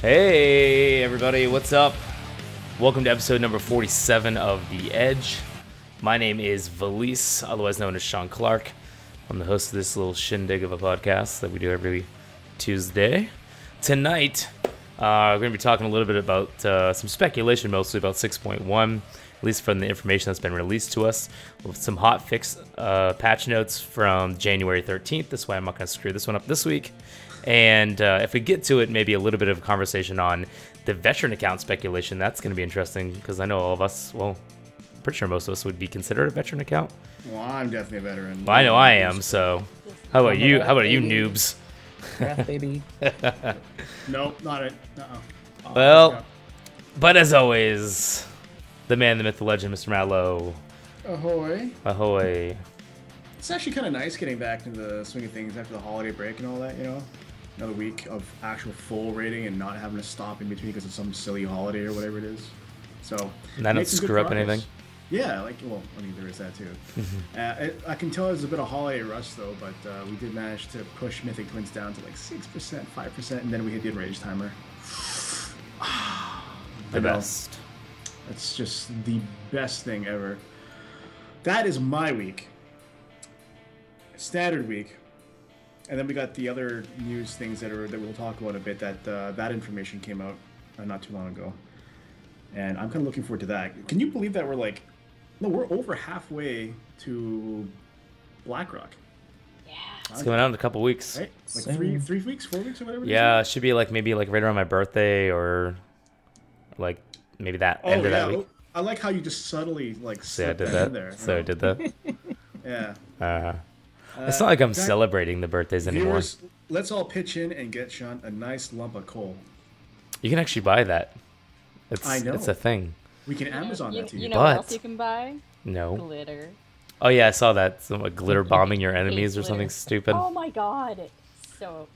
Hey everybody, what's up? Welcome to episode number 47 of The Edge. My name is Valise, otherwise known as Sean Clark. I'm the host of this little shindig of a podcast that we do every Tuesday. Tonight, we're going to be talking a little bit about some speculation, mostly about 6.1, at least from the information that's been released to us, with some hotfix patch notes from January 13th. That's why I'm not going to screw this one up this week. And if we get to it, maybe a little bit of a conversation on the veteran account speculation. That's going to be interesting because I know all of us, well, I'm pretty sure most of us would be considered a veteran account. Well, I'm definitely a veteran. Well, I know I am, so how about you? How about you noobs? Breath, baby. Nope, not it. Well, but as always, the man, the myth, the legend, Mr. Mallow. Ahoy. Ahoy. It's actually kind of nice getting back into the swing of things after the holiday break and all that, you know? Another week of actual full rating and not having to stop in between because of some silly holiday or whatever it is. So, and I don't screw up anything. Yeah, well, I mean, there is that too. I can tell there's a bit of holiday rush though, but we did manage to push Mythic Twins down to like 6%, 5%, and then we hit the enrage timer. The best. It's just the best thing ever. That is my week. Standard week. And then we got the other news things that we'll talk about a bit. That information came out not too long ago, and I'm kind of looking forward to that. Can you believe that we're over halfway to BlackRock? Yeah, it's coming out in a couple weeks. Right? Like 3 weeks, 4 weeks, or whatever. Yeah, it should be like maybe like right around my birthday or like maybe that end of that week. I like how you just subtly like slipped I did that in there. So I did that. Yeah. It's not like I'm celebrating the birthdays anymore. Viewers, let's all pitch in and get Sean a nice lump of coal. You can actually buy that. I know. It's a thing. We can Amazon that to you. You know what else you can buy? No. Glitter. Oh yeah, I saw that. Some like glitter bombing your enemies or something stupid. Oh my god.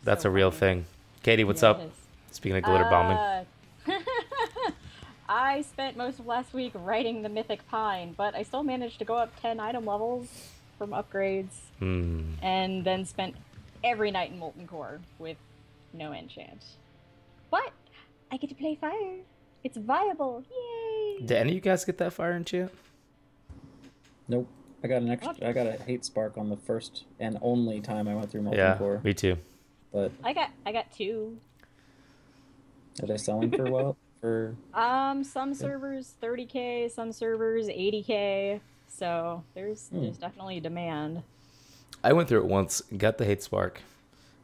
That's a funny. real thing. Katie, what's up? Speaking of glitter bombing. I spent most of last week writing the Mythic Pine, but I still managed to go up 10 item levels from upgrades, and then spent every night in Molten Core with no enchant. But I get to play fire. It's viable. Yay! Did any of you guys get that fire enchant? Nope. I got a hate spark on the first and only time I went through Molten Core. Yeah, me too. But I got 2. Are they selling for well? Some servers 30k, some servers 80k. So there's definitely a demand. I went through it once, got the hate spark,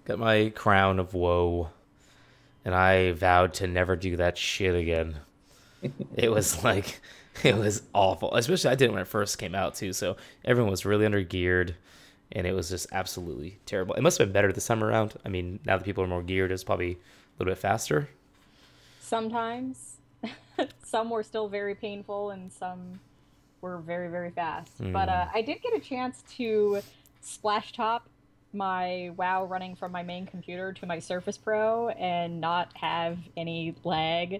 got my crown of woe, and I vowed to never do that shit again. It was awful. Especially I did it when it first came out too, so everyone was really under geared, and it was just absolutely terrible. It must have been better this time around. I mean, now that people are more geared, it's probably a little bit faster. Sometimes. Some were still very painful, and some were very, very fast. But I did get a chance to splash top my WoW running from my main computer to my Surface Pro and not have any lag.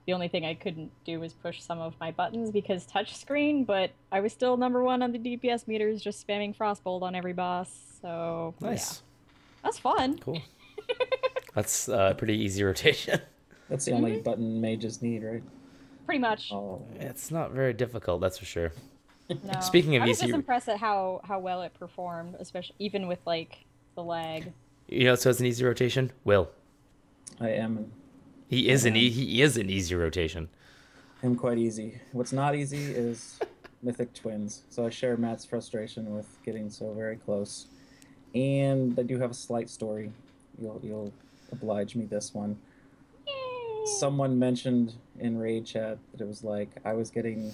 The only thing I couldn't do was push some of my buttons because touchscreen, but I was still #1 on the DPS meters, just spamming Frostbolt on every boss. So nice. Yeah. That's fun. Cool. That's a pretty easy rotation. That's the only button mages need, right? Pretty much. Oh. It's not very difficult, that's for sure. No. Speaking of I was easy, just impressed at how well it performed, especially even with like the lag. You know, so it's an easy rotation. Will. I am. He is an easy rotation. I'm quite easy. What's not easy is Mythic Twins. So I share Matt's frustration with getting so very close. And I do have a slight story. You'll oblige me this one. Someone mentioned in Raid Chat that it was like I was getting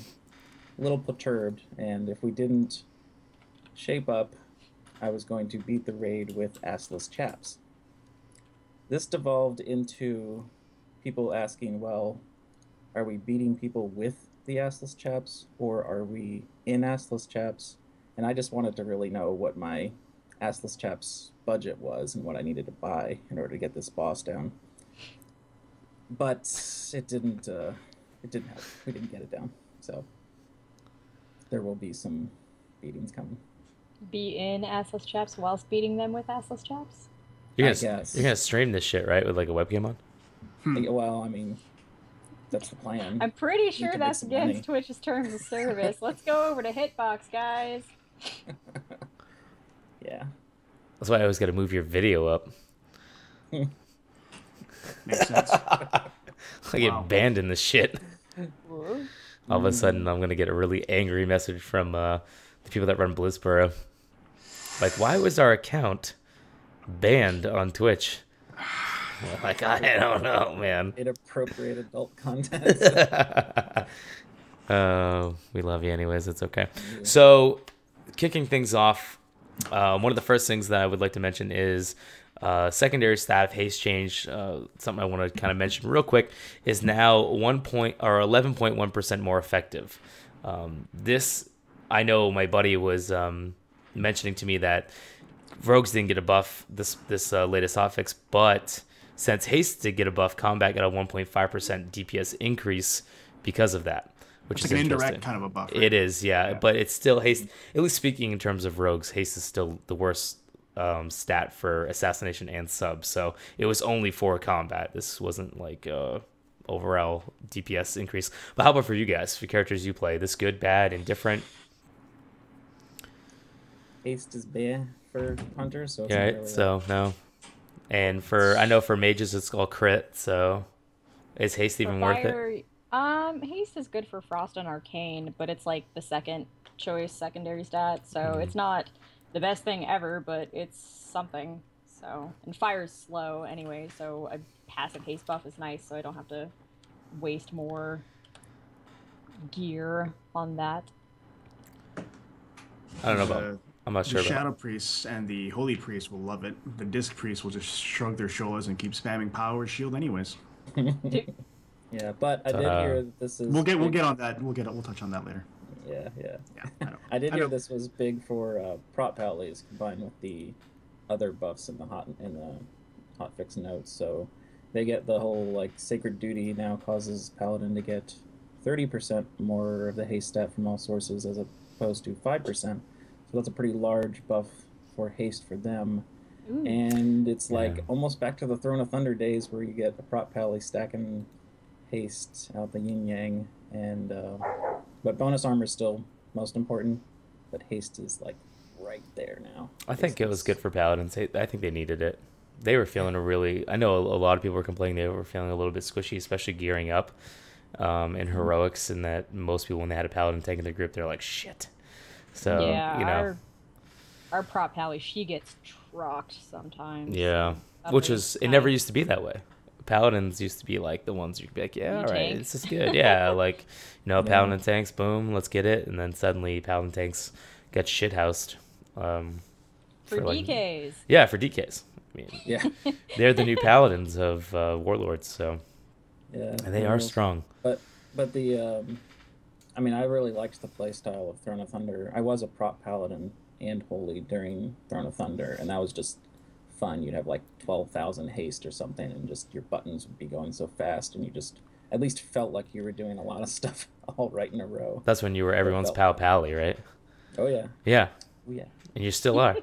a little perturbed, and if we didn't shape up, I was going to beat the raid with assless chaps. This devolved into people asking, well, are we beating people with the assless chaps, or are we in assless chaps? And I just wanted to really know what my assless chaps budget was and what I needed to buy in order to get this boss down. But it didn't help. We didn't get it down. So there will be some beatings coming. Be in assless chaps whilst beating them with assless chaps? You're gonna stream this shit, right? With like a webcam on? Well, I mean, that's the plan. I'm pretty You sure can make that's some against money. Twitch's terms of service. Let's go over to Hitbox, guys. Yeah. That's why I always got to move your video up. Makes sense. I get banned in this shit. Ooh. All of a sudden, I'm gonna get a really angry message from the people that run Blitzboro. Like, why was our account banned on Twitch? Like, I don't know, man. Inappropriate adult content. We love you anyways. It's okay. So, kicking things off, one of the first things that I would like to mention is secondary staff haste change. Something I want to kind of mention real quick is now 11.1% more effective. This, I know my buddy was mentioning to me that rogues didn't get a buff this latest hotfix, but since haste did get a buff, combat got a 1.5% DPS increase because of that, which It's is like an interesting. indirect kind of a buff. Right? It is, yeah, but it's still haste. At least speaking in terms of rogues, haste is still the worst stat for assassination and sub. So it was only for combat. This wasn't like overall DPS increase. But how about for you guys? For characters you play, this good, bad, indifferent? Haste is bad for hunters, so it's Yeah, not right? really So no. And I know for mages it's all crit. So is haste even worth it? Haste is good for Frost and Arcane, but it's like the second choice secondary stat, so it's not the best thing ever, but it's something. So, and fire's slow anyway, so a passive haste buff is nice, so I don't have to waste more gear on that. I don't know about. I'm not sure The about. Shadow Priests and the Holy Priests will love it. The Disc Priests will just shrug their shoulders and keep spamming Power Shield anyways. Yeah, but I did hear that this is. We'll get on that. We'll touch on that later. Yeah. Yeah, I know. I did hear this was big for prop pallies combined with the other buffs in the hotfix notes. So they get the whole like Sacred Duty now causes Paladin to get 30% more of the haste stat from all sources as opposed to 5%. So that's a pretty large buff for haste for them. Ooh. And it's like almost back to the Throne of Thunder days where you get a prop pally stacking haste out the yin yang, and but bonus armor is still most important, but haste is like right there now. I think it was good for paladins. I think they needed it. They were feeling I know a lot of people were complaining they were feeling a little bit squishy, especially gearing up in heroics, and that most people when they had a paladin tank in their group, they're like shit. So yeah, you know, our prop pally, she gets trocked sometimes. yeah, which is it never used to be that way. Paladins used to be like the ones you could be like, yeah, all right, tank. this is good. Yeah, like, you know, paladin tanks, boom, let's get it. And then suddenly paladin tanks get shithoused. For DKs. Yeah, for DKs. I mean, Yeah, they're the new paladins of warlords, so yeah, and they are strong. But the I mean, I really liked the playstyle of Throne of Thunder. I was a prop paladin and holy during Throne of Thunder, and that was just fun. You'd have like 12,000 haste or something, and just your buttons would be going so fast, and you just at least felt like you were doing a lot of stuff all right in a row. That's when you were everyone's pal pally, right? Oh yeah. Yeah. Oh yeah. And you still are.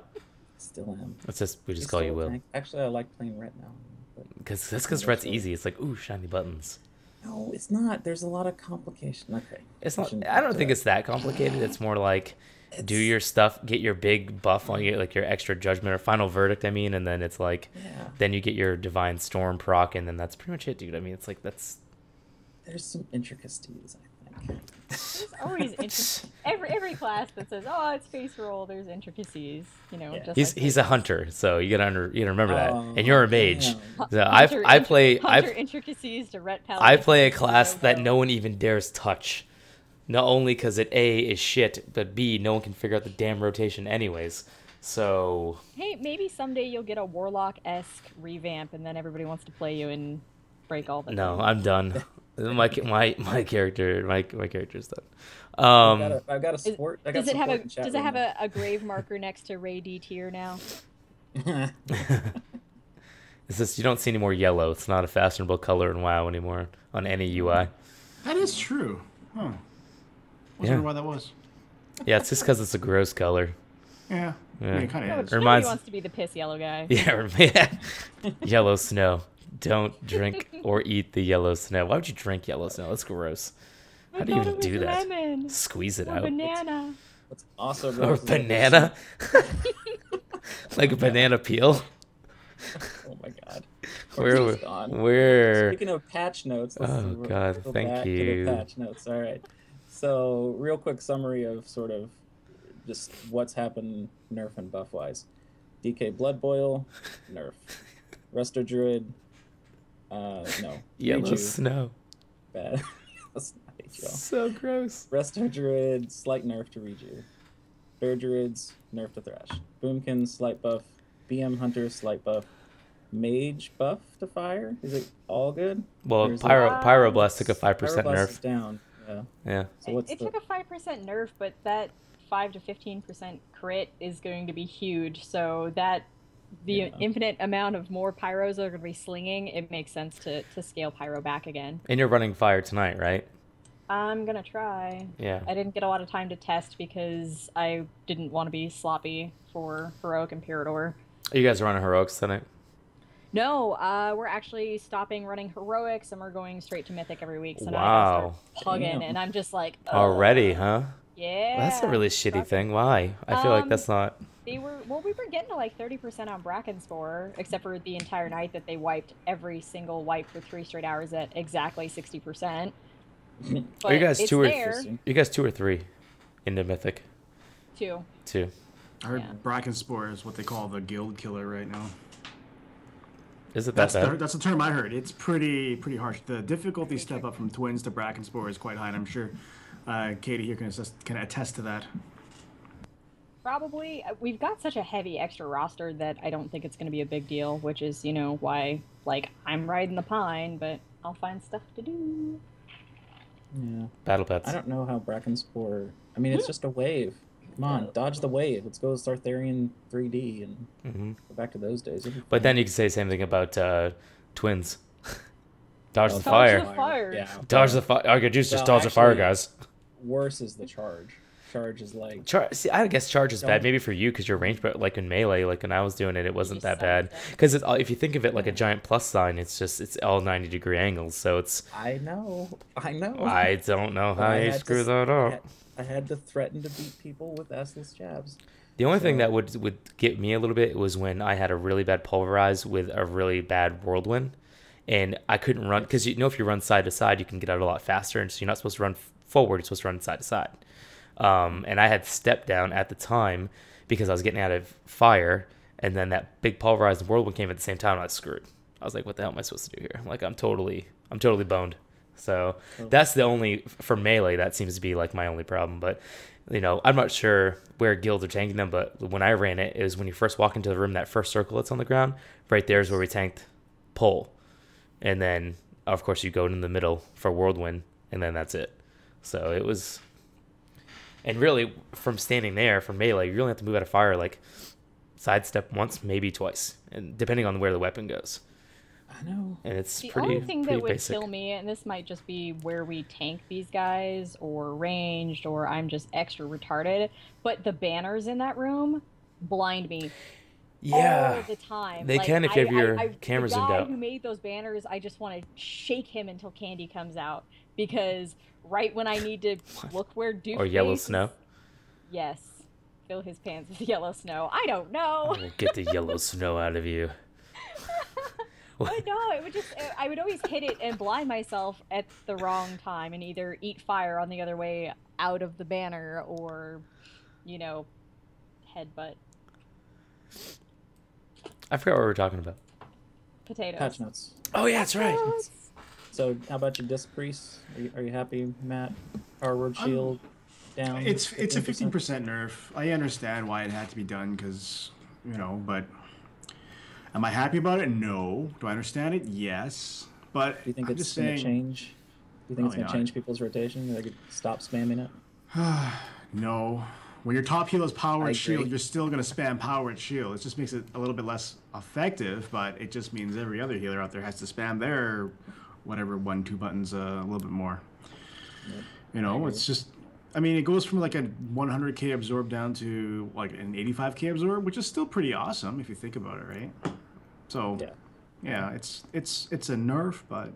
Still am. We just call you Will. Actually, I like playing red now. Because red's easy. It's like, ooh, shiny buttons. No, it's not. There's a lot of complication. Okay. It's not. I don't think it's that complicated. It's more like do your stuff, get your big buff on you, like your extra judgment or final verdict. I mean, and then it's like, then you get your divine storm proc, and then that's pretty much it, dude. I mean, it's like There's some intricacies, I think. There's always every class that says, "Oh, it's face roll." There's intricacies, you know. Yeah. Just he's a hunter, so you gotta remember that. Oh, And you're a mage. damn. So Hunter I intricacies to ret paladin. I play a class that no one even dares touch. Not only because it A is shit, but B no one can figure out the damn rotation anyways. So Hey, maybe someday you'll get a warlock-esque revamp, and then everybody wants to play you and break all the. no, I'm done. my character's done. I've got a sport. Does it have a grave marker next to Ray D tier now? It's just you don't see any more yellow. It's not a fashionable color in WoW anymore on any UI. That is true. Huh. Wasn't sure why that was. Yeah, it's just because it's a gross color. Yeah. Yeah. It kind of is. Reminds- Nobody wants to be the piss yellow guy. Yeah, yellow snow. Don't drink or eat the yellow snow. Why would you drink yellow snow? That's gross. How do you even do that? Lemon. Squeeze it Or out. banana. What's also Or gross is that banana? Like a banana peel? Oh my god. Where? It's gone. Where? Speaking of patch notes, let's Oh, God, go thank back to you. the patch notes. All right. So, real quick summary of sort of just what's happened nerf and buff wise. DK Blood Boil, nerf. Resto Druid, no. Yellow Reju, snow. bad. That's not HL. So gross. Resto Druid, slight nerf to Reju. Bear Druids, nerf to Thrash. Boomkin, slight buff. BM Hunter, slight buff. Mage buff to fire? Is it all good? Well, Or is it- Pyroblast took a 5% Pyroblast is nerf. down. Yeah. Yeah. So what's It the... took a 5% nerf, but that 5 to 15% crit is going to be huge. So that the Yeah. infinite amount of more pyros that are going to be slinging, it makes sense to scale pyro back again. And you're running fire tonight, right? I'm going to try. Yeah. I didn't get a lot of time to test because I didn't want to be sloppy for Heroic Imperador. You guys are running heroics tonight? No, we're actually stopping running Heroics and we're going straight to Mythic every week. So now I Wow. gotta start plugging, Damn. and I'm just like, ugh. Already, huh? Yeah. That's a really shitty thing. Why? I feel like that's not... We were getting to like 30% on Bracken Spore, except for the entire night that they wiped every single wipe for 3 straight hours at exactly 60%. Are you guys it's two or there. you guys 2 or 3 into Mythic? 2. 2. I heard Yeah. Brackenspore is what they call the guild killer right now. Is it that bad? That's the term I heard. It's pretty harsh. The difficulty step up from Twins to Brackenspore is quite high, and I'm sure Katie here can attest to that. Probably. We've got such a heavy extra roster that I don't think it's going to be a big deal, which is, why, like, I'm riding the pine, but I'll find stuff to do. Yeah. Battle pets. I don't know how Brackenspore... I mean, it's just a wave. Come on, dodge the wave. Let's go Sartharian 3D and go back to those days. But then you can say the same thing about Twins. Dodge the Dodge fire. the fire. Yeah. Dodge the fire. I could just Well, dodge the fire, actually- guys. Worse is the charge. Charge is like... See, I guess charge is bad. Don't- Maybe for you because you're ranged, but like in melee, like when I was doing it, it wasn't just that bad. sidestep. Because if you think of it like a giant plus sign, it's all 90-degree angles. So it's... I know. I don't know how I you had screw to- that up. I had to threaten to beat people with S-less jabs. The only thing So- that would get me a little bit was when I had a really bad pulverize with a really bad whirlwind, and I couldn't run because if you run side to side, you can get out a lot faster, and so you're not supposed to run forward; you're supposed to run side to side. And I had step down at the time because I was getting out of fire, and then that big pulverize and whirlwind came at the same time, and I was screwed. I was like, "What the hell am I supposed to do here?" Like, I'm totally boned. So that's the only for melee that seems to be like my only problem, but. I'm not sure where guilds are tanking them, but when I ran it, it was when you first walk into the room, that first circle that's on the ground, right there is where we tanked pole. And then, of course, you go in the middle for whirlwind, and then that's it. So it was... And really, from standing there, for melee, you really have to move out of fire, like, sidestep once, maybe twice, and depending on where the weapon goes. I know. And it's The pretty only thing pretty that would basic. kill me, and this might just be where we tank these guys, or ranged, or I'm just extra retarded, but the banners in that room blind me Yeah. all the time. They can if you have your cameras the zoomed guy out. who made those banners, I just want to shake him until candy comes out, because right when I need to look where Duke Or yellow is- snow. Yes. Fill his pants with yellow snow. I don't know. I'm gonna get the yellow snow out of you. But no, I would always hit it and blind myself at the wrong time and either eat fire on the other way out of the banner or, headbutt I forgot what we were talking about. potatoes. Patch notes. Oh, yeah, that's right. So, how about your disc priest? Are you happy, Matt? Power word shield down. It's a 15%? 15% nerf. I understand why it had to be done because, but am I happy about it? No. Do I understand it? Yes. But Do you think I'm it's just going to saying, change? Do you think it's Probably going to not. change people's rotation? They could stop spamming it? no. When your top heal is power I and shield, agree. you're still going to spam power and shield. It just makes it a little bit less effective, but it just means every other healer out there has to spam their whatever 1-2 buttons a little bit more. It's just, it goes from like a 100k absorb down to like an 85k absorb, which is still pretty awesome if you think about it, right? So, Yeah. Yeah, it's a nerf, but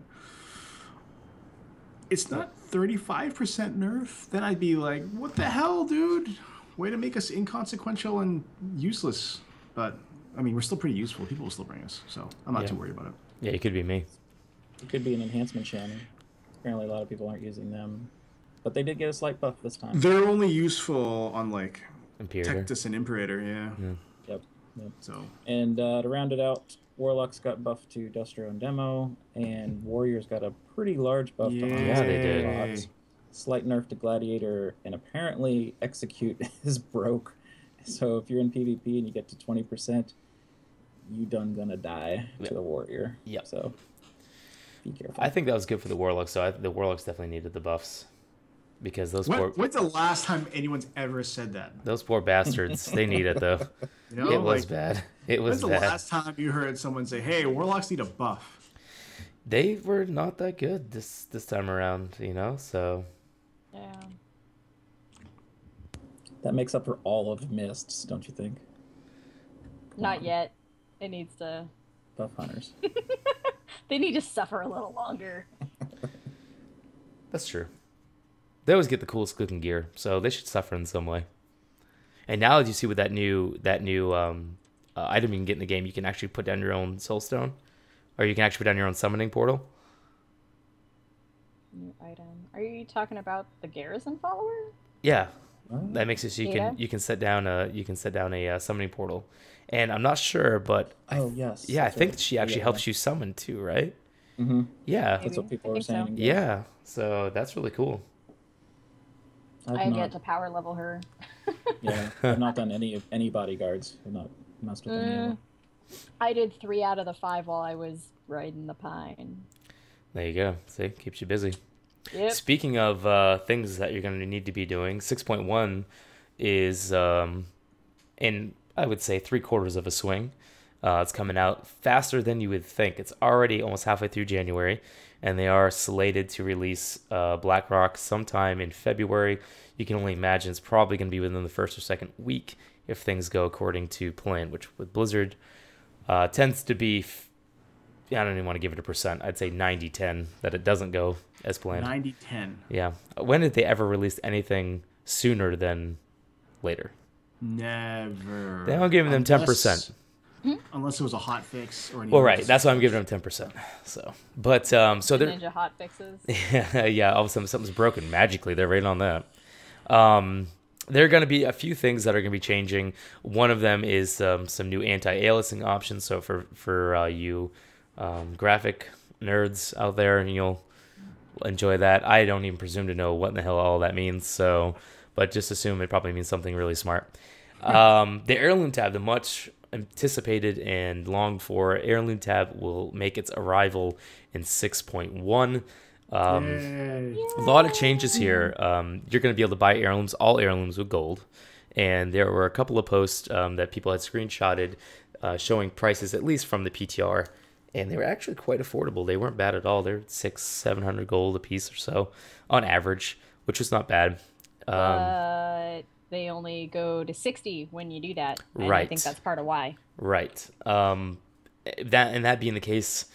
it's not 35% nerf. Then I'd be like, what the hell, dude? Way to make us inconsequential and useless. But I mean, we're still pretty useful. People will still bring us, so I'm not Yeah. too worried about it. Yeah, it could be me. It could be an enhancement shannon. Apparently, a lot of people aren't using them, but they did get a slight buff this time. They're only useful on like Imperator. Tectus and Imperator, yeah. Yep. So And to round it out, Warlocks got buffed to Dustro and Demo, and Warriors got a pretty large buff to Yeah, they did. Onslaught. Slight nerf to Gladiator, and apparently Execute is broke. So if you're in PvP and you get to 20%, you done gonna die to the Warrior. Yep. So be careful. I think that was good for the Warlocks, so the Warlocks definitely needed the buffs. Because those when's the last time anyone's ever said that? those poor bastards, they need it though. You know, It was like, bad. It was when's the bad. last time you heard someone say, "Hey, Warlocks need a buff"? They were not that good this time around, you know. So Yeah. That makes up for all of Mists, don't you think? Not yet. It needs to. Buff Hunters. They need to suffer a little longer. that's true. They always get the coolest looking gear, so they should suffer in some way. And now, as you see with that new item you can get in the game, you can actually put down your own soul stone, or you can actually put down your own summoning portal. New item. Are you talking about the Garrison follower? Yeah, Oh. that makes it so Yeah. you can set down a summoning portal, and I'm not sure, but Oh, yes. yeah, I that's think right. she actually Yeah. helps you summon too, right? Mm-hmm. Yeah, That's what Maybe. people I were think so. saying. yeah. So that's really cool. I've I have not, yet to power level her. yeah, I've not done any bodyguards. I've not messed with any of them. I did 3 out of the 5 while I was riding the pine. There you go. See, keeps you busy. Yep. Speaking of things that you're going to need to be doing, 6.1 is in, I would say, 3/4 of a swing. It's coming out faster than you would think. It's already almost halfway through January, and they are slated to release BlackRock sometime in February. You can only imagine it's probably going to be within the first or second week if things go according to plan, which with Blizzard tends to be, I don't even want to give it a percent. I'd say 90-10 that it doesn't go as planned. 90-10. Yeah. When did they ever release anything sooner than later? Never. They don't give them 10%. Unless it was a hotfix or anything. Well, right. That's why I'm giving them 10%. So, but so they're Ninja hotfixes. yeah. All of a sudden, something's broken magically. They're right on that. There are going to be a few things that are going to be changing. One of them is some new anti-aliasing options. So for you graphic nerds out there, and you'll enjoy that. I don't even presume to know what in the hell all that means. So, but just assume it probably means something really smart. The Heirloom Tab, the much anticipated and longed for Heirloom Tab, will make its arrival in 6.1. Yay. A lot of changes here. You're going to be able to buy heirlooms, all heirlooms with gold. And there were a couple of posts that people had screenshotted showing prices, at least from the PTR. And they were actually quite affordable. They weren't bad at all. They're 600-700 gold a piece or so on average, which is not bad. But they only go to 60 when you do that. And I Right. think that's part of why. Right. That being the case,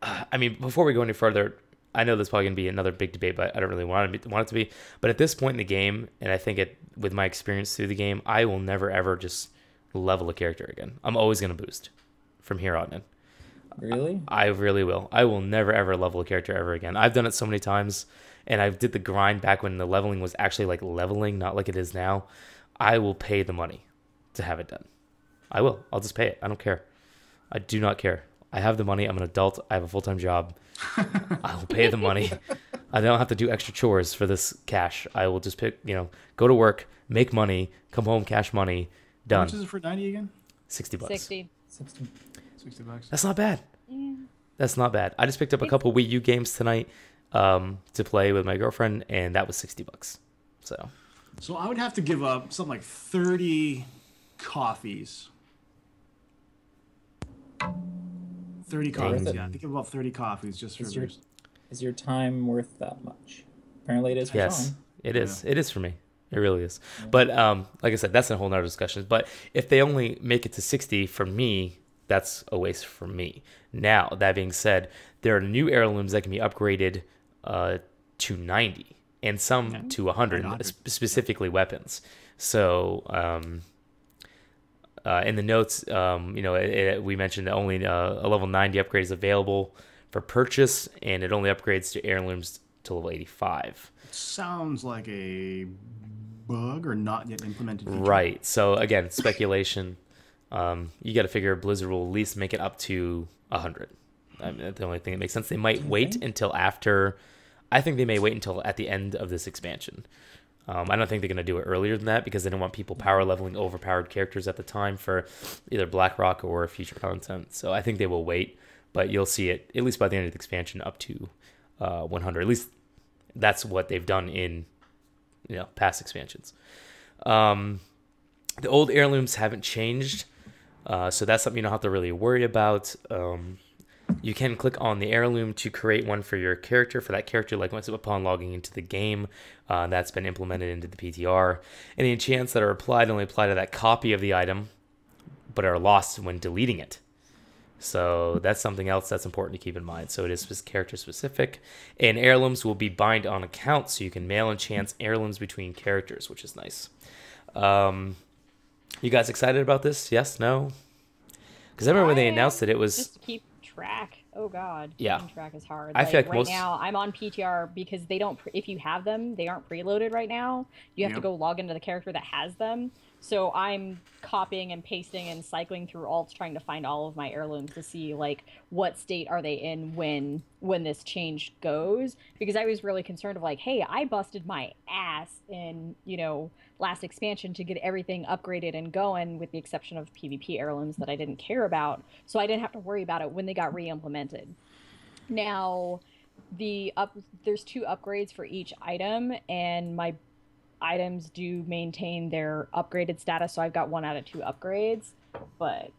I mean, before we go any further, I know there's probably going to be another big debate, but I don't really want it to be. But at this point in the game, and I think with my experience through the game, I will never, ever just level a character again. I'm always going to boost from here on in. Really? I really will. I will never, ever level a character ever again. I've done it so many times, and I did the grind back when the leveling was actually like leveling, not like it is now. I will pay the money to have it done. I will. I'll just pay it. I don't care. I do not care. I have the money. I'm an adult. I have a full-time job. I will pay the money. I don't have to do extra chores for this cash. I will just go to work, make money, come home, cash money, How done. much is it for 90 again? $60. 60. 60. $60. That's not bad. Yeah. That's not bad. I just picked up a couple Wii U games tonight to play with my girlfriend, and that was $60. So I would have to give up something like 30 coffees. 30 coffees, it. yeah. I think about 30 coffees just for Is your, this. is your time worth that much? Apparently it is for Yes, Sean. it is. It is for me. It really is. But like I said, that's a whole nother discussion. But if they only make it to 60 for me, that's a waste for me. Now, that being said, there are new heirlooms that can be upgraded to 90 and some to 100, specifically weapons. So in the notes, we mentioned that only a level 90 upgrade is available for purchase, and it only upgrades to heirlooms to level 85. Sounds like a bug or not yet implemented feature. Right. So again, speculation. You got to figure Blizzard will at least make it up to 100. I mean, that's the only thing that makes sense. They might wait until after. I think they may wait until at the end of this expansion. I don't think they're going to do it earlier than that because they don't want people power leveling overpowered characters at the time for either BlackRock or future content. So I think they will wait, but you'll see it at least by the end of the expansion up to 100. At least that's what they've done in past expansions. The old heirlooms haven't changed, so that's something you don't have to really worry about. You can click on the heirloom to create one for your character, for that character, like once upon logging into the game. That's been implemented into the PTR. Any enchants that are applied only apply to that copy of the item, but are lost when deleting it. So that's something else that's important to keep in mind. So it is character specific. And heirlooms will be bind on account, so you can mail enchants heirlooms between characters, which is nice. You guys excited about this? Yes? No? Because I remember when they announced it, it was... Just keep track. Oh God. Yeah. Keeping track is hard. I feel like right now I'm on PTR because they don't, if you have them, they aren't preloaded right now. You have to go log into the character that has them. So I'm copying and pasting and cycling through alts trying to find all of my heirlooms to see like what state are they in when this change goes, because I was really concerned of like, hey, I busted my ass in, last expansion to get everything upgraded and going, with the exception of PvP heirlooms that I didn't care about. So I didn't have to worry about it when they got re-implemented. Now there's 2 upgrades for each item, and my items do maintain their upgraded status, so I've got 1 out of 2 upgrades. But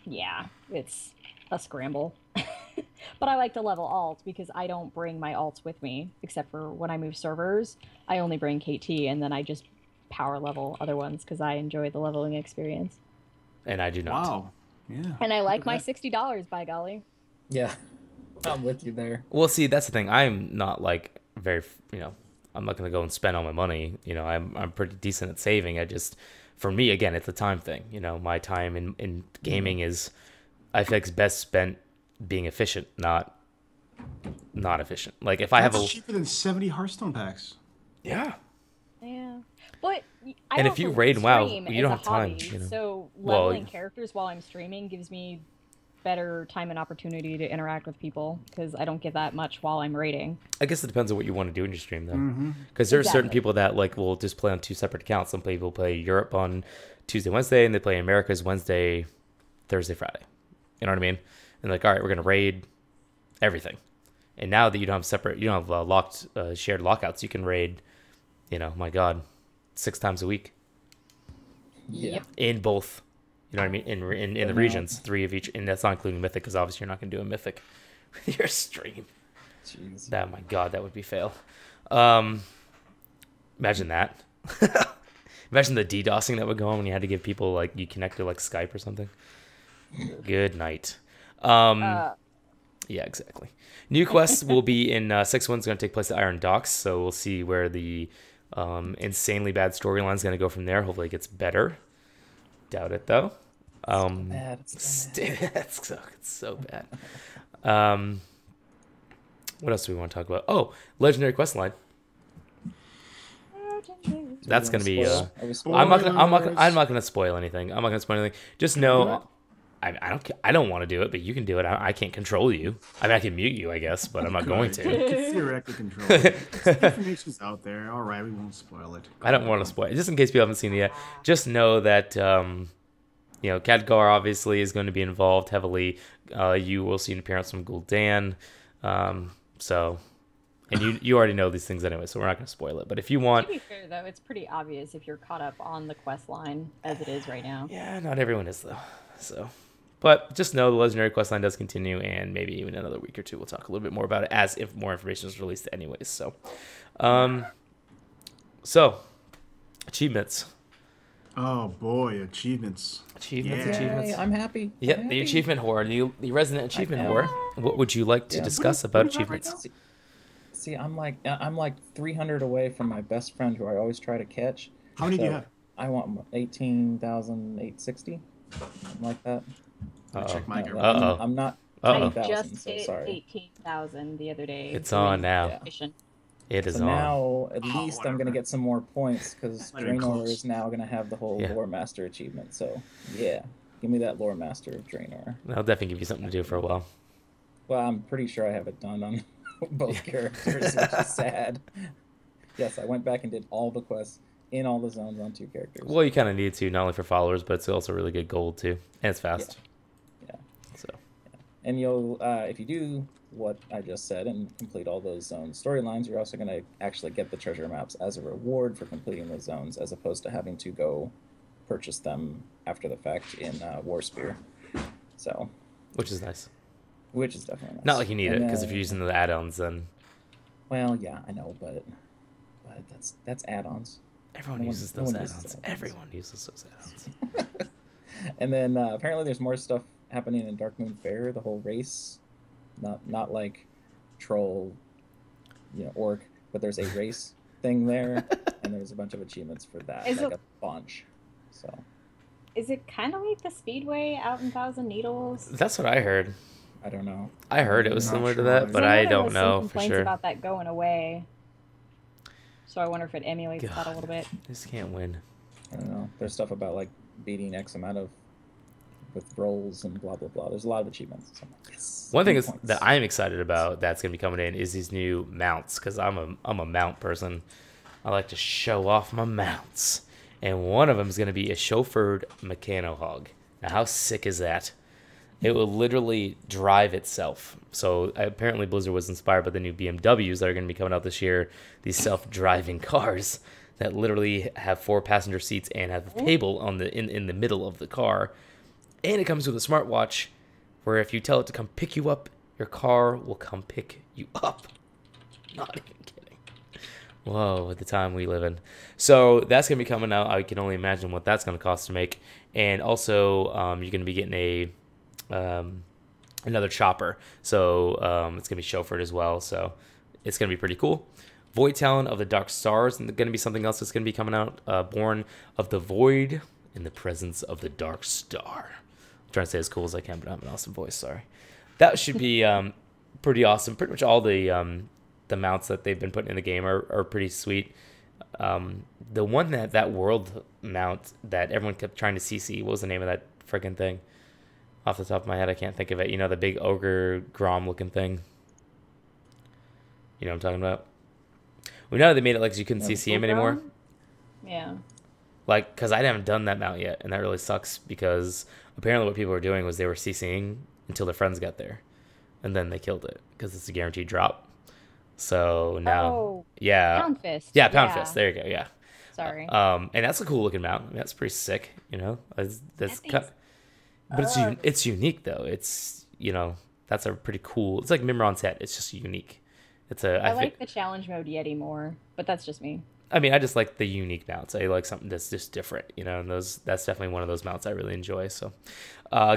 yeah, it's a scramble. But I like to level alts because I don't bring my alts with me, except for when I move servers. I only bring KT, and then I just power level other ones because I enjoy the leveling experience. And I do not. Wow. Yeah. And I like my $60, by golly. Yeah, I'm with you there. Well, see, that's the thing. I'm not like very, I'm not going to go and spend all my money. I'm pretty decent at saving. For me, again, it's a time thing. My time in gaming is, I feel like, it's best spent being efficient, not efficient. Like if I have That's cheaper than 70 Hearthstone packs. Yeah. But and if you raid WoW, you don't have time. So leveling characters while I'm streaming gives me better time and opportunity to interact with people, because I don't get that much while I'm raiding. I guess it depends on what you want to do in your stream, though. Because there are certain people that will just play on 2 separate accounts. Some people play Europe on Tuesday, Wednesday, and they play America's Wednesday, Thursday, Friday. You know what I mean? And all right, we're gonna raid everything. And now that you don't have locked shared lockouts, you can raid. My God, 6 times a week. Yeah. In both. You know what I mean? In the regions, 3 of each, and that's not including Mythic, because obviously you're not going to do a Mythic with your stream. Jeez. My God, that would be fail. Imagine that. Imagine the DDoSing that would go on when you had to give people you connect to Skype or something. Good night. Yeah, exactly. New quests will be in 6.1's going to take place at Iron Docks, so we'll see where the insanely bad storyline is going to go from there. Hopefully it gets better. Doubt it though. It's so bad. What else do we want to talk about? Oh, legendary quest line. That's gonna be. I'm not gonna spoil anything. I'm not gonna spoil anything. Just know, I don't want to do it, but you can do it. I can't control you. I can mute you, I guess, but I'm not going to. You can theoretically control it. Information's out there. All right, we won't spoil it. I don't want to spoil it. Just in case people haven't seen it yet, just know that, Khadgar obviously is going to be involved heavily. You will see an appearance from Gul'dan. And you already know these things anyway, so we're not going to spoil it. But if you want... To be fair, though, it's pretty obvious if you're caught up on the quest line as it is right now. Yeah, not everyone is, though. So... But just know the legendary questline does continue, and maybe even another week or 2 we'll talk a little bit more about it as if more information is released anyways. So, achievements. Oh boy, achievements. Achievements, Yeah. achievements. Yay, I'm happy. Yep, I'm the happy. achievement whore, the resident achievement am. whore. What would you like to Yeah. discuss What about do you have right achievements? now? See, I'm like 300 away from my best friend who I always try to catch. How many do you So have? I want 18,860, something like that. Let me check my No, real Uh-oh. I'm not Uh-oh. 20,000, Just so hit sorry. 18,000 the other day. It's doing on now. Yeah. mission. It is So on. now, at Oh, least I'm going to whatever. get some more points because Not even Draenor close. is now going to have the whole Yeah. Lore Master achievement. So, yeah, give me that Lore Master of Draenor. That'll definitely give you something to do for a while. Well, I'm pretty sure I have it done on both characters, which is sad. Yes, I went back and did all the quests in all the zones on 2 characters. Well, you kind of need to, not only for followers, but it's also really good gold too, and it's fast. Yeah. So And you'll, if you do what I just said and complete all those zone storylines, you're also going to actually get the treasure maps as a reward for completing those zones, as opposed to having to go purchase them after the fact in Warspear. So, which is nice. which is definitely nice. Not like you need it, And because if you're using the add-ons, then well, yeah, I know, but that's add-ons. everyone No one- uses no those one uses add-ons. add-ons. Everyone uses those add-ons. And then apparently there's more stuff happening in Darkmoon Fair, the whole race. Not like troll, orc, but there's a race thing there, and there's a bunch of achievements for that, Is like it- a bunch. So Is it kind of like the Speedway out in Thousand Needles? That's what I heard. I don't know. I heard it was Not similar to sure that, either. but I know I there don't was some know for complaints sure. about that going away. So I wonder if it emulates that a God. little bit. Just can't win. I don't know. There's stuff about like beating X amount of with rolls and blah blah blah. There's a lot of achievements. So I'm like, yes, One thing 3 is points. that I'm excited about that's gonna be coming in is these new mounts, because I'm a mount person. I like to show off my mounts, and one of them is gonna be a chauffeured mechano hog. Now, how sick is that? It will literally drive itself. So apparently Blizzard was inspired by the new BMWs that are going to be coming out this year. These self-driving cars that literally have 4 passenger seats and have a table on in the middle of the car. And it comes with a smartwatch where if you tell it to come pick you up, your car will come pick you up. Not even kidding. Whoa, at the time we live in. So that's going to be coming out. I can only imagine what that's going to cost to make. And also you're going to be getting another chopper, so it's gonna be chauffeured as well, so it's gonna be pretty cool. Void Talon of the Dark Stars, and gonna be something else that's gonna be coming out. Born of the Void in the presence of the Dark Star. I'm trying to say as cool as I can, but I have an awesome voice. Sorry. That should be pretty awesome. Pretty much all the mounts that they've been putting in the game are pretty sweet. The one that world mount that everyone kept trying to CC, what was the name of that freaking thing? Off the top of my head, I can't think of it. You know, the big ogre Grom looking thing. You know what I'm talking about? We know they made it like so you couldn't CC him anymore. Yeah. Like, because I haven't done that mount yet, and that really sucks because apparently what people were doing was they were CCing until their friends got there, and then they killed it because it's a guaranteed drop. So now, Oh, yeah, Pound Fist. yeah, Pound Fist. There you go. Yeah. Sorry. And that's a cool looking mount. I mean, that's pretty sick. You know, that's thing's but it's unique though. It's that's a pretty cool. It's like Mimron's head. It's just unique. It's I like the challenge mode Yeti more, but that's just me. I mean, I just like the unique mounts. I like something that's just different, and that's definitely one of those mounts I really enjoy. So,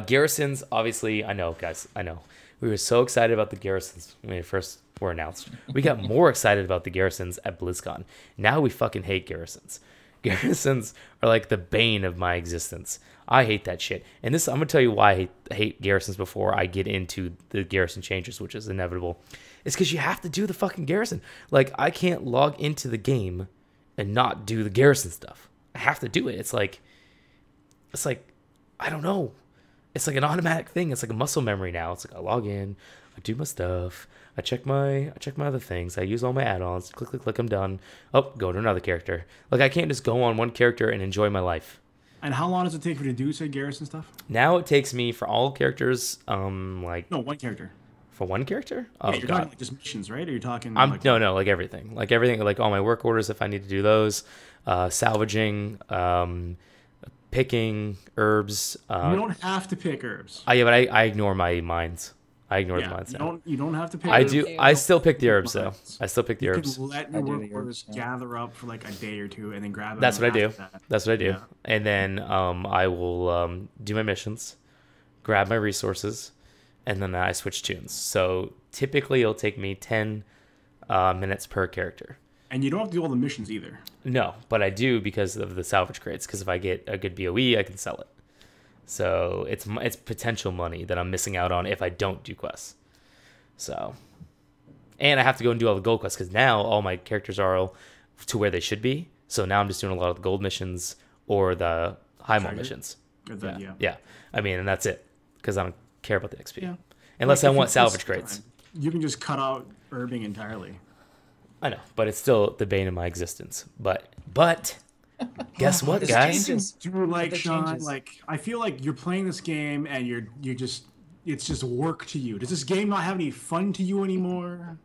garrisons, obviously, I know, guys, I know. We were so excited about the garrisons when they first were announced. We got more excited about the garrisons at BlizzCon. Now we fucking hate garrisons. Garrisons are like the bane of my existence. I hate that shit. And I'm going to tell you why I hate garrisons before I get into the garrison changes, which is inevitable. It's because you have to do the fucking garrison. Like, I can't log into the game and not do the garrison stuff. I have to do it. It's like, I don't know. It's like an automatic thing. It's like a muscle memory now. It's like I log in, I do my stuff, I check my other things, I use all my add-ons, click, I'm done. Oh, go to another character. Like, I can't just go on one character and enjoy my life. And how long does it take for you to do, say, garrison stuff? Now it takes me for all characters, No, one character. for one character? Oh, Yeah, you're God. talking like just missions, right? Or you're talking No, like everything. Like everything, like all my work orders if I need to do those, salvaging, picking herbs. you don't have to pick herbs. Yeah, but I ignore my mines. I ignore the Yeah, mines you now. don't have to pick. I do do. too. I still pick the herbs though. I still pick the You herbs. can let I your do the workers herbs, yeah. gather up for like a day or two and then grab them. That's what I do. after that. That's what I do. Yeah. And then I will do my missions, grab my resources, and then I switch tunes. So typically it'll take me 10 minutes per character. And you don't have to do all the missions either. No, but I do because of the salvage crates. Because if I get a good BOE, I can sell it. So it's potential money that I'm missing out on if I don't do quests. So, and I have to go and do all the gold quests because now all my characters are all to where they should be. So now I'm just doing a lot of the gold missions or the high mall missions. Yeah. I mean, and that's it because I don't care about the XP. Yeah. Unless Like, I if want you salvage waste crates. time, you can just cut out herbing entirely. I know, but it's still the bane of my existence. But guess what, This guys? changes. Do like The Sean, changes. like I feel like you're playing this game and you're just it's just work to you. Does this game not have any fun to you anymore?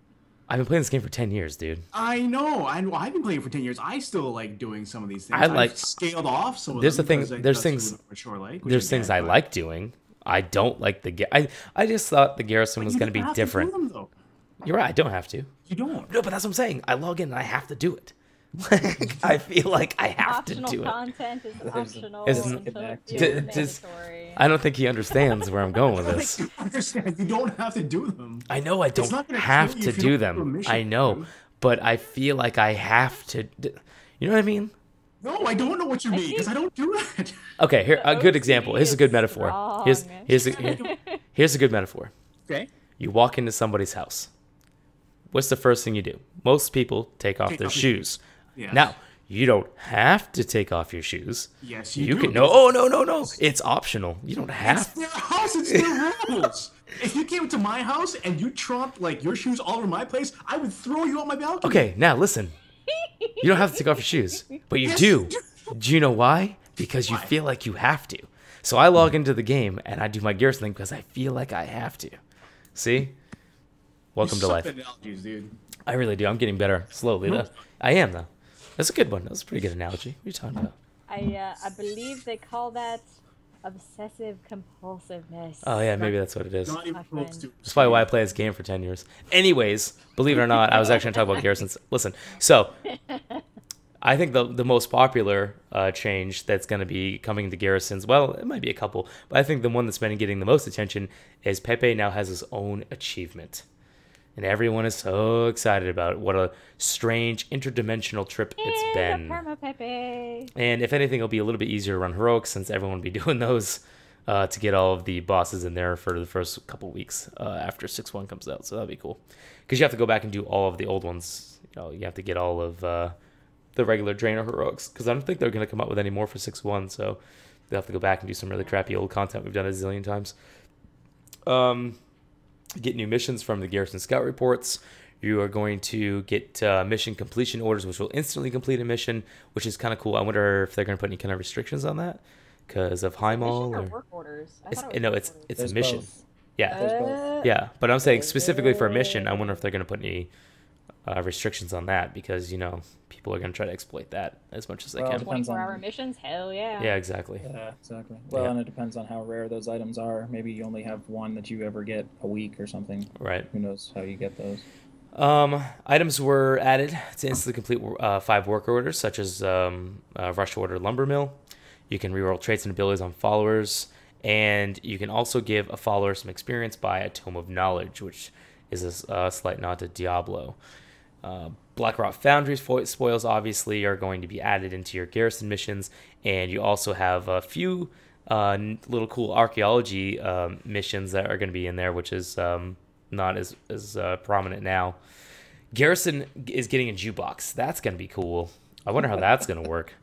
I've been playing this game for 10 years, dude. I know. I've been playing for 10 years. I still like doing some of these things. I've scaled off some of There's them the thing- because there's that's things- what I sure like, which There's things get, I but- like doing. I don't like the I just thought the garrison But was you going to don't be have do different. them, though. You're right. I don't have to. You don't. No, but that's what I'm saying. I log in and I have to do it. I feel like I have to Optional do it. content is There's- optional. Isn't- until it's Just- mandatory. I don't think he understands where I'm going with this. You understand? You don't have to do them. I know I don't not gonna have kill you to if you do don't do a them. mission, I know, dude. but I feel like I have to. You know what I mean? No, I don't know what you mean because I don't do that. Okay, here a good OCD example. Here's a is good metaphor. Here's strong. here's a good metaphor. Okay. You walk into somebody's house. What's the first thing you do? Most people take off Take their off your shoes. Yes. Now, you don't have to take off your shoes. Yes, You you do. can no. Oh no. It's optional. You don't It's have. their house. It's their rules. If you came to my house and you tromped like your shoes all over my place, I would throw you out my balcony. Okay, now listen. You don't have to take off your shoes, but you Yes, do. you do. Do you know why? Because you Why? feel like you have to. So I log into the game and I do my garrison thing because I feel like I have to. See? Welcome to You suck life. at analogies, dude. I really do. I'm getting better slowly. No. Though. I am though. That's a good one. That was a pretty good analogy. What are you talking about? I believe they call that obsessive compulsiveness. Oh yeah, maybe that's what it is. Not even My close friend. to. That's probably why I play this game for 10 years. Anyways, believe it or not, I was actually going to talk about garrisons. Listen, so I think the most popular change that's going to be coming to garrisons, well, it might be a couple, but I think the one that's been getting the most attention is Pepe now has his own achievement. And everyone is so excited about it. What a strange interdimensional trip it's been. Perma Pepe. And if anything, it'll be a little bit easier to run heroics since everyone will be doing those to get all of the bosses in there for the first couple weeks after 6.1 comes out. So that'll be cool. Because you have to go back and do all of the old ones. You know, you have to get all of the regular Draenor heroics. Because I don't think they're going to come out with any more for 6.1. So they'll have to go back and do some really crappy old content we've done a zillion times. Get new missions from the Garrison Scout reports. You are going to get mission completion orders, which will instantly complete a mission, which is kind of cool. I wonder if they're going to put any kind of restrictions on that because of Heimal. Mission or Or work orders? I it's, thought it was no, work it's orders. it's There's a mission. both. Yeah, There's both. yeah. But I'm saying specifically for a mission, I wonder if they're going to put any restrictions on that because people are going to try to exploit that as much as they Well, can. depends on- 24-hour missions? Hell yeah. Yeah, exactly. Yeah, exactly. Well, Yeah. and it depends on how rare those items are. Maybe you only have one that you ever get a week or something. Right. Who knows how you get those? Items were added to instantly complete 5 work orders, such as Rush Order Lumber Mill. You can reroll traits and abilities on followers, and you can also give a follower some experience by a Tome of Knowledge, which is a slight nod to Diablo. Blackrock Foundry spoils obviously are going to be added into your garrison missions, and you also have a few little cool archaeology missions that are going to be in there, which is not as prominent now. Garrison is getting a jukebox. That's going to be cool. I wonder how that's going to work.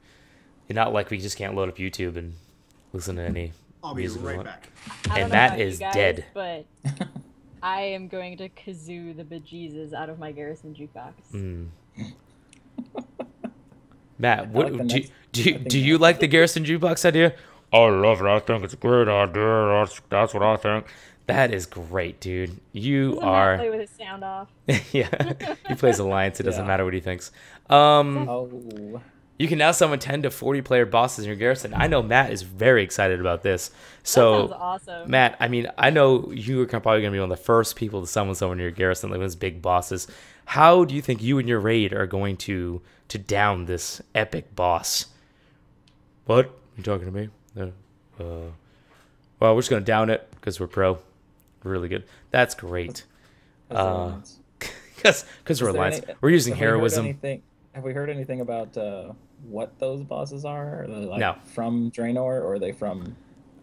And not like we just can't load up YouTube and listen to any I'll be music we right want. back. I don't And know that about you is guys, dead. But I am going to kazoo the bejesus out of my Garrison jukebox. Matt, what, like the do, next- do, I you, think do you like the Garrison jukebox idea? I love it. I think it's a great idea. That's what I think. That is great, dude. You Doesn't Matt are... play with his sound off? Yeah, he plays Alliance. It doesn't Yeah. matter what he thinks. Oh, You can now summon 10 to 40 player bosses in your garrison. I know Matt is very excited about this. So, that sounds awesome. Matt, I mean, I know you are probably going to be one of the first people to summon someone in your garrison, like those big bosses. How do you think you and your raid are going to down this epic boss? What? You talking to me? Well, we're just going to down it because we're pro. We're really good. That's great. Because we're alliance. We're using heroism. Have we heard anything about what those bosses are? Are they like No. from Draenor, or are they from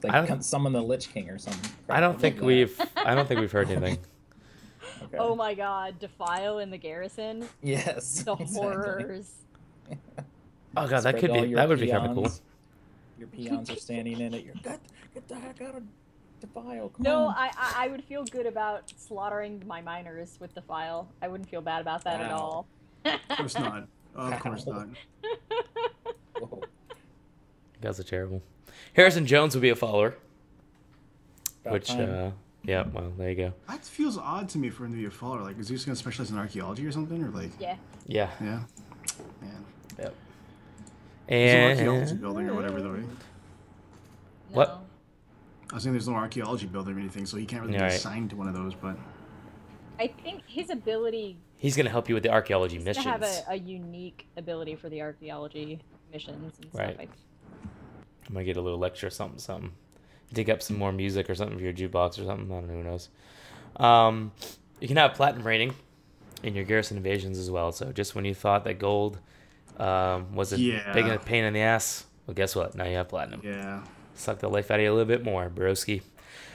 like summon the Lich King or something? I don't think we've heard anything. Okay. Oh my god, Defile in the garrison. Yes. The exactly. horrors. Oh god, that would be kind of cool. Your peons are standing in it. You're get the heck out of Defile. Come No, on. I would feel good about slaughtering my miners with Defile. I wouldn't feel bad about that at all. Of course not. Of course not. Whoa. You guys are terrible. Harrison Jones would be a follower. About time. Yeah, well, there you go. That feels odd to me for him to be a follower. Like, is he just going to specialize in archaeology or something? Or like, Yeah. Yeah. yeah, man. Yep. There's no archaeology And building or whatever, though, right? What? No. I was saying there's no archaeology building or anything, so he can't really be Right. assigned to one of those. But I think his ability he's going to help you with the archaeology is missions. to have a unique ability for the archaeology missions and stuff. Right. I might get a little lecture or something. Dig up some more music or something for your jukebox or something. I don't know, who knows. You can have platinum rating in your garrison invasions as well. So just when you thought that gold was a big pain in the ass, well, guess what? Now you have platinum. yeah. Suck the life out of you a little bit more, broski.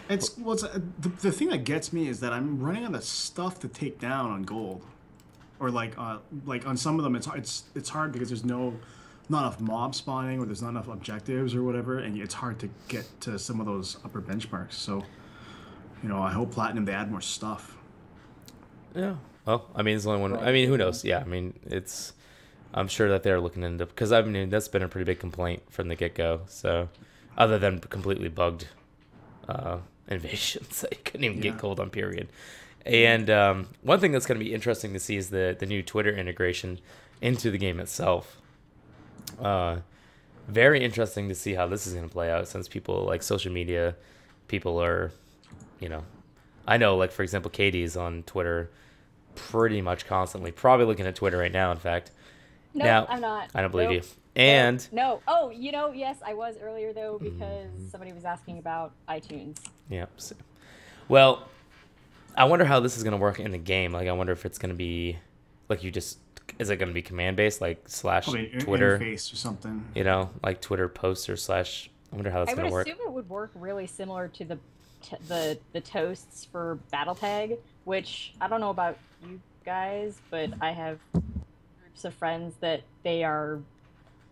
The thing that gets me is that I'm running out of stuff to take down on gold, or like on some of them it's hard because there's not enough mob spawning, or there's not enough objectives or whatever, and it's hard to get to some of those upper benchmarks. So, I hope platinum they add more stuff. Yeah. Well, I mean, it's the only one. I mean, who knows? Yeah. I mean, I'm sure that they're looking into, because I mean that's been a pretty big complaint from the get go. So, other than completely bugged invasions, they couldn't even get gold on period. And one thing that's going to be interesting to see is the new Twitter integration into the game itself. Very interesting to see how this is going to play out, since people like social media people are, I know, like, for example, Katie's on Twitter pretty much constantly, probably looking at Twitter right now, in fact. No, Now, I'm not. I don't believe Nope. you. And No. Oh, yes, I was earlier though, because somebody was asking about iTunes. yeah. So, well, I wonder how this is going to work in the game. Like, I wonder if it's going to be like is it going to be command based, like / Twitter interface or something? Like Twitter posts or / I wonder how that's I going would to work. assume it would work really similar to the toasts for Battle Tag, which I don't know about you guys, but I have groups of friends that they are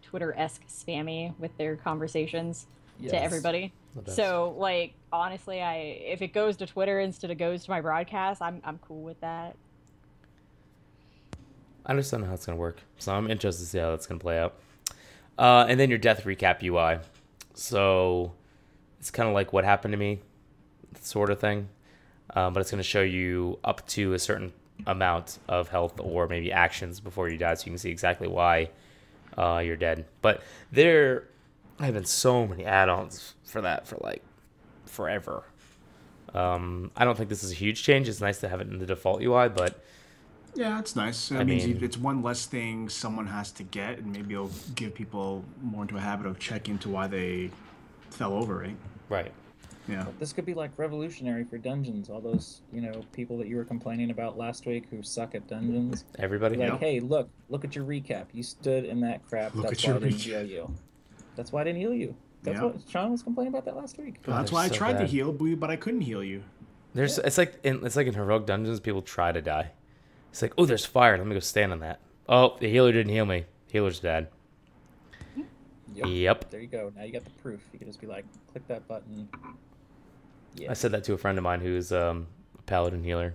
Twitter-esque spammy with their conversations Yes. to everybody. So, like, honestly, if it goes to Twitter instead of goes to my broadcast, I'm cool with that. I just don't know how it's going to work. So I'm interested to see how that's going to play out. And then your death recap UI. So it's kind of like what happened to me sort of thing. But it's going to show you up to a certain amount of health or maybe actions before you die, so you can see exactly why you're dead. But there have been so many add-ons for that for like forever. I don't think this is a huge change. It's nice to have it in the default UI, but Yeah, it's nice. It means it's one less thing someone has to get, and maybe it'll give people more into a habit of checking into why they fell over, right? right. Yeah. This could be like revolutionary for dungeons. All those, people that you were complaining about last week who suck at dungeons. Everybody. Like, hey, look at your recap. You stood in that crap. Look That's at why I your didn't recap. heal you. That's why I didn't heal you. That's Yeah. what Sean was complaining about that last week. Well, that's they're why I so tried to bad. heal, but I couldn't heal you. It's like in heroic dungeons, people try to die. It's like, oh, there's fire. Let me go stand on that. Oh, the healer didn't heal me. Healer's dead. Yep. There you go. Now you got the proof. You can just be like, click that button. Yeah. I said that to a friend of mine who's a paladin healer,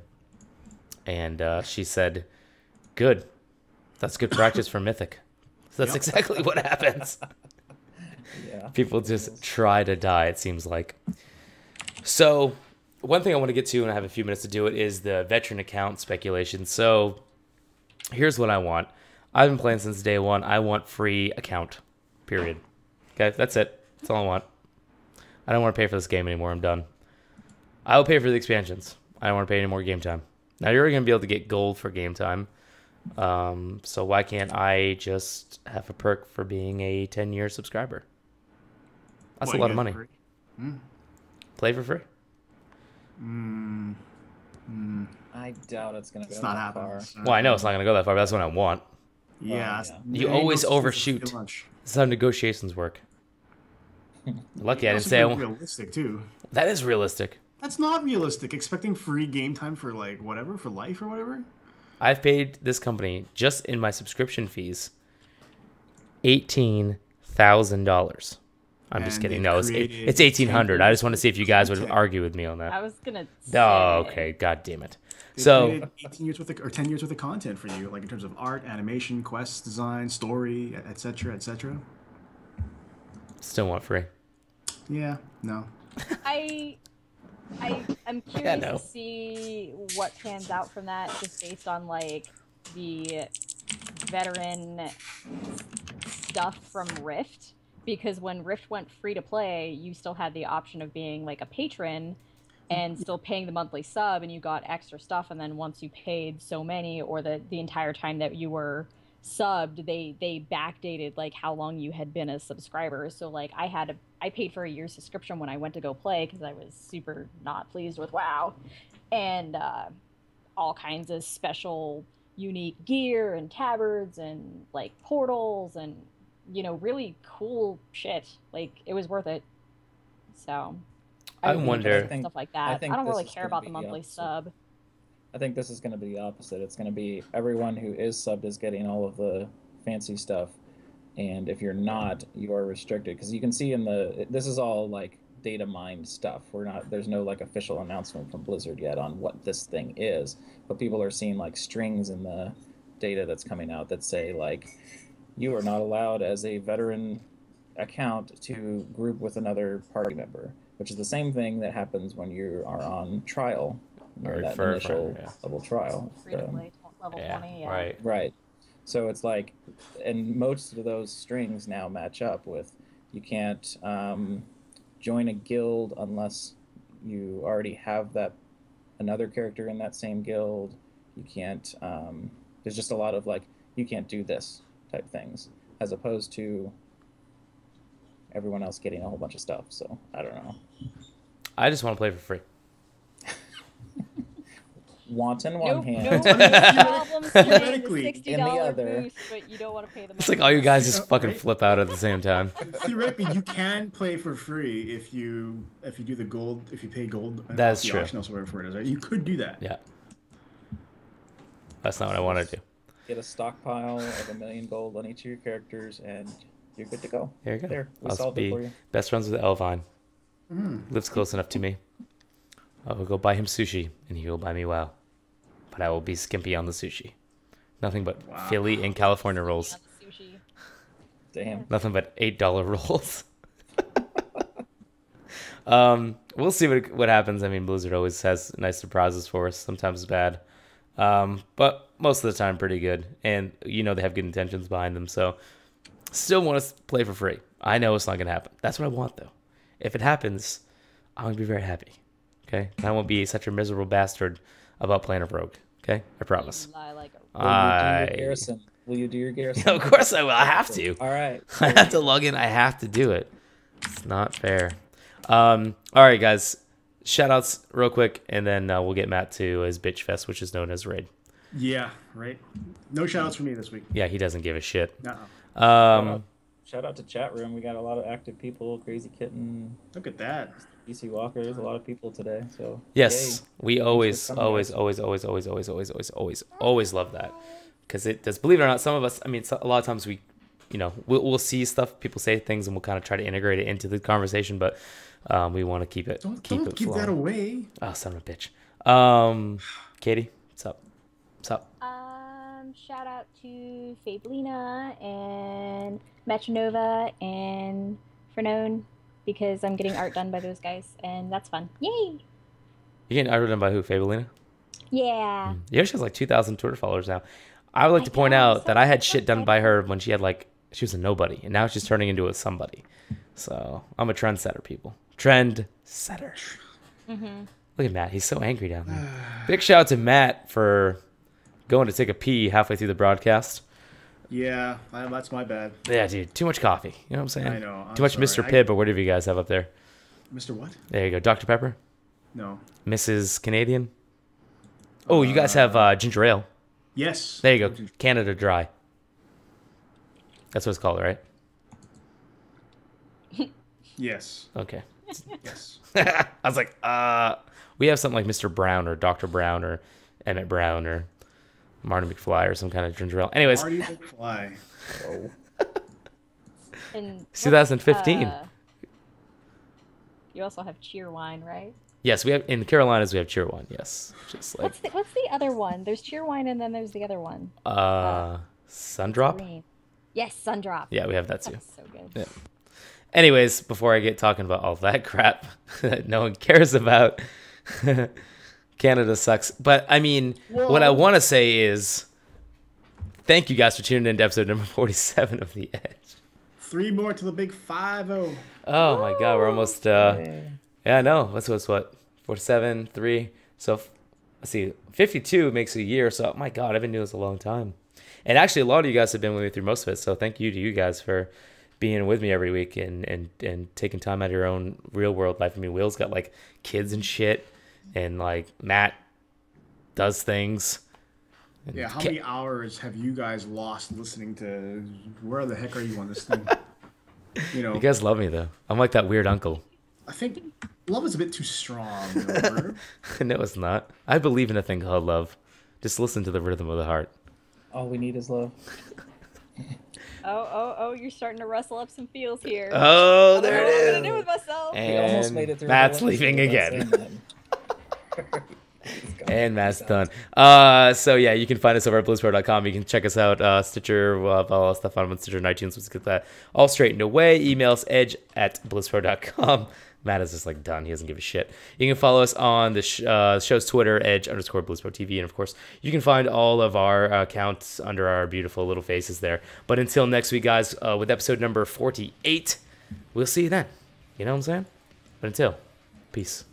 and she said, "Good, that's good practice for Mythic." So that's exactly what happens. Yeah. People just try to die, it seems like. So one thing I want to get to, and I have a few minutes to do it, is the veteran account speculation. So here's what I want. I've been playing since day one. I want free account. Period. Okay, that's it. That's all I want. I don't want to pay for this game anymore. I'm done. I will pay for the expansions. I don't want to pay any more game time. Now you're going to be able to get gold for game time. So why can't I just have a perk for being a 10-year subscriber? That's a lot of money. Play for free. I doubt it's gonna go It's not that happening. far. Well, I know it's not going to go that far, but that's what I want. Yeah. yeah. You always overshoot. That's how negotiations work. Lucky I didn't say I want. Realistic too. That is realistic. That's not realistic. Expecting free game time for like whatever, for life or whatever. I've paid this company just in my subscription fees $18,000. I'm just kidding. No, it's 1,800. I just want to see if you guys would argue with me on I that. was gonna say. Oh, okay. God damn it. They So created 18 years worth of, or 10 years worth of content for you, like in terms of art, animation, quests, design, story, etc., etc. still want free. Yeah. No. I'm curious to see what pans out from that, just based on like the veteran stuff from Rift. Because when Rift went free to play, you still had the option of being like a patron and still paying the monthly sub, and you got extra stuff. And then once you paid so many, or the entire time that you were subbed, they backdated like how long you had been a subscriber. So like I paid for a year's subscription when I went to go play because I was super not pleased with WoW, and all kinds of special unique gear and tabards and like portals and really cool shit. Like it was worth it. So I wonder stuff like that. I don't really care about the monthly sub. I think this is going to be the opposite. It's going to be everyone who is subbed is getting all of the fancy stuff, and if you're not, you are restricted. Because you can see this is all like data mined stuff. There's no like official announcement from Blizzard yet on what this thing is, but people are seeing like strings in the data that's coming out that say like, you are not allowed as a veteran account to group with another party member, which is the same thing that happens when you are on trial, or that initial level trial. Free to play level 20, yeah. Right. So it's like, and most of those strings now match up with, you can't join a guild unless you already have another character in that same guild. You can't, there's just a lot of like, you can't do this type things, as opposed to everyone else getting a whole bunch of stuff. So I don't know. I just want to play for free. Want in one hand. No problems paying the $60 in the other. boost, but you don't want to pay the money. It's like all you guys just fucking flip out at the same time. Theoretically, you can play for free if you do the gold, if you pay gold. That's true. Auction, whatever it is, right? You could do that. Yeah. That's not what I want to do. Get a stockpile of 1 million gold on each of your characters, and you're good to go. There you go. There, we I'll solved it for be you. best friends with Elvine. Lives close enough to me. I will go buy him sushi, and he will buy me WoW. But I will be skimpy on the sushi. Nothing but Philly and California rolls. Sushi. Damn. Nothing but $8 rolls. We'll see what happens. I mean, Blizzard always has nice surprises for us. Sometimes bad. But most of the time pretty good. And they have good intentions behind them. So still want to play for free. I know it's not going to happen. That's what I want, though. If it happens, I'm going to be very happy. Okay? I won't be such a miserable bastard about playing a rogue. Okay? I promise. Will you do your garrison? Of course I will. I have to. All right. I have to log in. I have to do it. It's not fair. All right, guys. Shoutouts real quick, and then we'll get Matt to his bitch fest, which is known as Raid. Yeah, right. No shoutouts for me this week. Yeah, he doesn't give a shit. Shout out to chat room. We got a lot of active people. Crazy Kitten. Look at that. DC Walker. There's a lot of people today. So yes, yay. We always love that, because it does. Believe it or not, some of us. I mean, a lot of times we'll see stuff, people say things, and we'll kind of try to integrate it into the conversation, but we want to keep it. Don't give that away. Oh, son of a bitch. Katie, what's up? Shout out to Fabelina and Metronova and Frenone, because I'm getting art done by those guys, and that's fun. Yay! You getting art done by who? Fabelina? Yeah. Yeah, she has like 2,000 Twitter followers now. I would like to point know, out so that I had so shit done excited. by her when she was a nobody, and now she's turning into a somebody. So I'm a trendsetter, people. Trendsetter. Look at Matt. He's so angry down there. Big shout out to Matt for going to take a pee halfway through the broadcast. Yeah, that's my bad. Yeah, dude. Too much coffee. You know what I'm saying? I know. Too much sorry. Mr. Pibb or whatever you guys have up there. Mr. What? There you go. Dr. Pepper. No. Mrs. Canadian. Oh, you guys have ginger ale. Yes. There you go. Canada Dry. That's what it's called, right? Yes. Okay. Yes. I was like, we have something like Mr. Brown or Dr. Brown or Emmett Brown or Marty McFly or some kind of ginger ale. Anyways, Marty McFly. Oh. And 2015. You also have cheer wine, right? Yes, we have in the Carolinas. We have Cheerwine. Yes, just like What's the other one? There's cheer wine, and then there's the other one. Sundrop. Green. Yes, Sundrop. Yeah, we have that too. That's so good. Yeah. Anyways, before I get talking about all that crap that no one cares about, Canada sucks. But I mean, what I want to say is, thank you guys for tuning in to episode number 47 of The Edge. 3 more to the big 5-0. Oh my God, we're almost. Yeah, I know. What's what? 47, 3. So let's see, 52 makes a year. So my God, I've been doing this a long time. And actually, a lot of you guys have been with me through most of it. So thank you to you guys for being with me every week and taking time out of your own real world life. I mean, Will's got like kids and shit, and like Matt does things. Yeah, how many hours have you guys lost listening to? Where the heck are you on this thing? You guys love me though. I'm like that weird uncle. I think love is a bit too strong. Herb. No, it's not. I believe in a thing called love. Just listen to the rhythm of the heart. All we need is love. Oh, you're starting to rustle up some feels here. Oh, there What am I it gonna do is. with myself? We almost And made it through. Matt's the leaving episode without again. saying that. He's gone. And Matt's done. So yeah, you can find us over at bluespro.com. You can check us out, Stitcher, all that stuff on Stitcher and iTunes. Let's get that all straightened away. Emails edge@bluespro.com. Matt is just like done. He doesn't give a shit. You can follow us on the show's Twitter, edge_BlueSpro.tv. And of course, you can find all of our accounts under our beautiful little faces there. But until next week, guys, with episode number 48, we'll see you then. You know what I'm saying? But until, peace.